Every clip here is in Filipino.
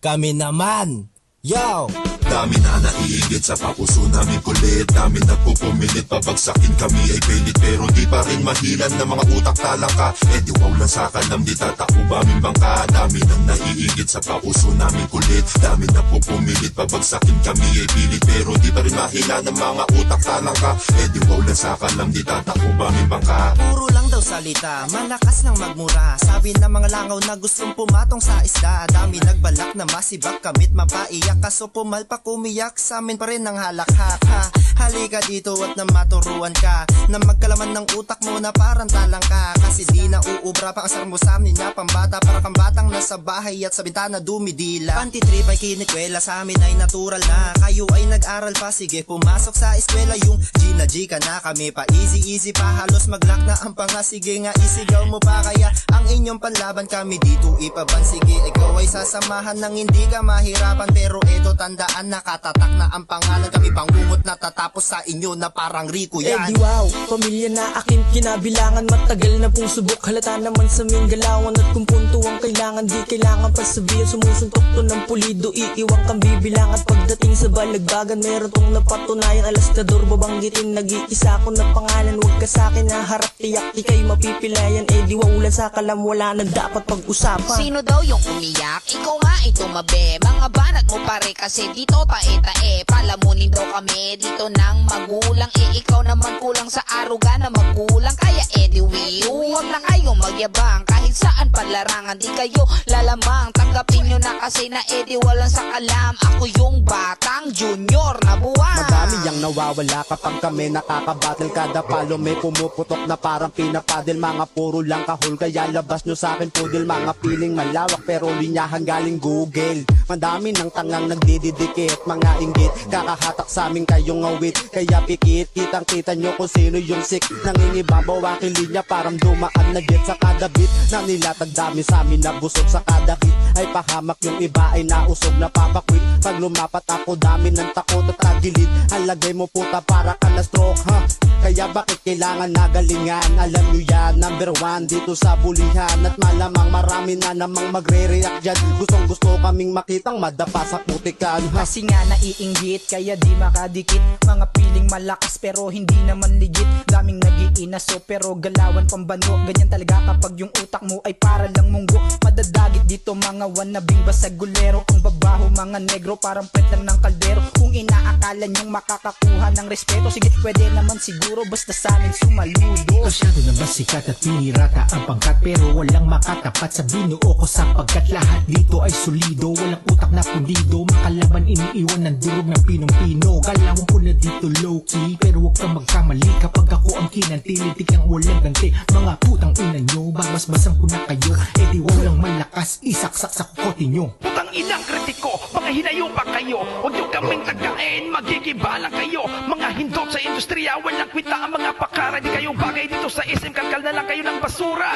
Kami naman, yo! Dami na naiigit sa papuso namin kulit. Dami nagpupumilit, pabagsakin kami ay pilit. Pero di pa rin mahilan ng mga utak talangka. Eh di wow lang sa kanam, di tatakbo aming bangka. Dami na naiigit sa papuso namin kulit. Dami nagpupumilit, pabagsakin kami ay pilit. Pero di pa rin mahilan ng mga utak talangka. Eh di wow lang sa kanam, di tatakbo aming bangka. Puro lang daw salita, malakas ng magmura. Sabi ng mga langaw na gustong pumatong sa isda. Dami nagbalak na masibak kamit mapaiyak. Kaso pumalpak umiyak sa amin pa rin ng halakhak ha. Halika dito at na maturuan ka na magkalaman ng utak mo na parang talang ka. Kasi di na uubra pa ang asar mo sa amin na pambata. Para kang batang nasa bahay at sa bintana dumidila. Pantitrip ay kinikwela, sa amin ay natural na. Kayo ay nag-aral pa, sige pumasok sa eskwela. Yung G na G ka na, kami pa easy pa. Halos maglock na ang panga, sige nga isigaw mo pa. Kaya ang inyong panlaban kami dito ipaban. Sige ikaw ay sasamahan ng hindi ka mahirapan. Pero eto tandaan, nakatatak na ang pangalan. Kami pangungot na tatapos sa inyo na parang Rico yan. Eh di wow, pamilya na akin kinabilangan. Matagal na pong subok, halata naman sa aming galawan. At kung punto ang kailangan, di kailangan pa sabihin. Sumusuntok to ng pulido, iiwang kang bibilang. At pagdating sa balagbagan, meron tong napatunayan. Alastador babanggitin, nag-iisa ko na pangalan. Huwag ka sa'kin na harap, tiyak ikay mapipilayan. Eh di waulan sa kalam, wala na dapat pag-usapan. Sino daw yung umiyak? Ikaw nga ito mabe. Mga banat mo pare kasi dito tae-tae. Palamunin daw kami dito ng magulang. Eh ikaw naman kulang sa aruga na magulang. Kaya anyway, huwag na kayong magyabang. Kahit saan palarangan di kayo lalamang. Tanggapin nyo na kasi na edi walang sa kalam. Ako yung batang junior na buwan. Madami yang nawawala kapag kami nakakabattle. Kada palo may pumuputok na parang pinapadel. Mga puro lang kahul kaya labas nyo sa akin pudil. Mga piling malawak pero linyahan galing Google. Madami ng tangang nagdididikit. Mga inggit kakahatak sa amin kayong awit. Kaya pikit kitang kita nyo kung sino yung sick. Nangingibabaw aking linya parang dumaan na jet. Sa kada beat na nilatag dami sa amin na busog. Sa kada hit ay pahamak, yung iba ay nausog na papakwit. Pag lumapat ako dami ng takot at tagilid. Alagay mo puta para ka na stroke ha. Kaya bakit kailangan nagalingan? Alam nyo yan, number one dito sa bulihan. At malamang marami na namang magre-react dyan. Gustong gusto kaming makitang madapa sa putikan ha. Kasi nga naiinggit, kaya di makadikit. Mga piling malakas pero hindi naman legit. Daming nag-iinaso pero galawan pambano. Ganyan talaga kapag yung utak mo ay para lang munggo. Madadagit dito mga wanabing basagulero. Ang babaho mga negro parang pwet lang ng kaldero. Kung inaakala nyong makakakuha ng respeto, sige pwede naman siguro basta sa amin sumaludo. Masyado na basikat at pinirata ang pangkat. Pero walang makatapat sa binuo ko. Sapagkat lahat dito ay solido. Walang utak na pundido. Makalaban iniiwan ng durog ng pinong-pino. Galawan ko na dito low-key. Pero huwag kang magkamali kapag ako ang kinantilitik ang walang ganti. Mga putang ina nyo, babasbasan ko na kayo. Eh di walang malakas, isaksak sa kukote nyo. Putang inang kritiko, mga hinayo pa kayo. Huwag nyo kaming tagain, magigiba lang kayo. Mga hindot sa industriya, walang kwita ang mga pakara. Di kayo bagay dito sa SM, kalkal na lang kayo ng basura.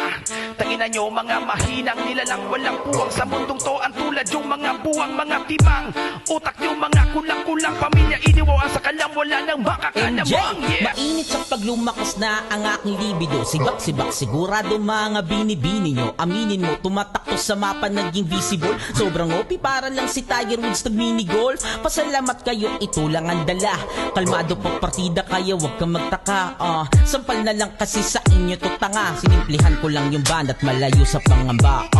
Tanginan nyo mga mahinang nilalang walang puwang sa mundong to. Ang tulad yung mga buwang, mga timang. Utak nyo mga kulang-kulang, pamilya iniwawan sa kalam. Wala nang makakalamang, yeah. Mainit sa paglumakas na ang aking libido. Sibak-sibak sigurado mga binibini nyo. Aminin mo, tumatakto sa mapa naging visible. Sobrang OP para lang si Tiger Woods nag-minigolf. Pasalamat kayo, ito lang ang dala. Kalmado pa partida kaya wag kang magtaka. Sampal na lang kasi sa inyo to tanga. Sinimplihan ko lang yung band at malayo sa pangamba.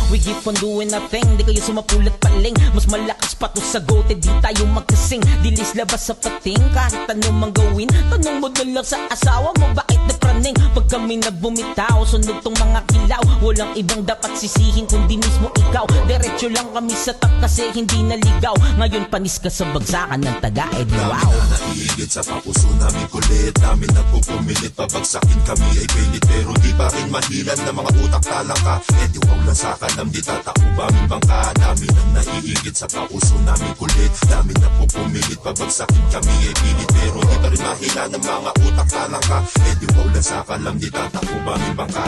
We keep on doing nothing, di kayo sumapulat paling. Mas malakas pa to sa gote, di tayo magkasing. Dilis labas sa pating, kahit anong mang gawin. Tanong mo na lang sa asawa mo, bakit na praning? Pag kami na bumitaw, sunod tong mga kilaw. Walang ibang dapat sisihin kundi mismo ikaw. Diretso lang kami sa tak kasi hindi naligaw. Ngayon panis ka sa bagsakan ng taga, edi wow. Dami na naiigit sa papuso namin kulit. Dami nagpupumilit, pabagsakin kami ay pilit. Pero di pa rin mahilan ng mga utak talangka. Eh di wow lang sa kanam, di tatakbo aming bangka. Dami na naiigit sa papuso namin kulit. Dami nagpupumilit, pabagsakin kami ay pilit. Pero di pa rin mahilan ng mga utak talangka. Eh di wow lang sa kanam, di tatakbo aming bangka.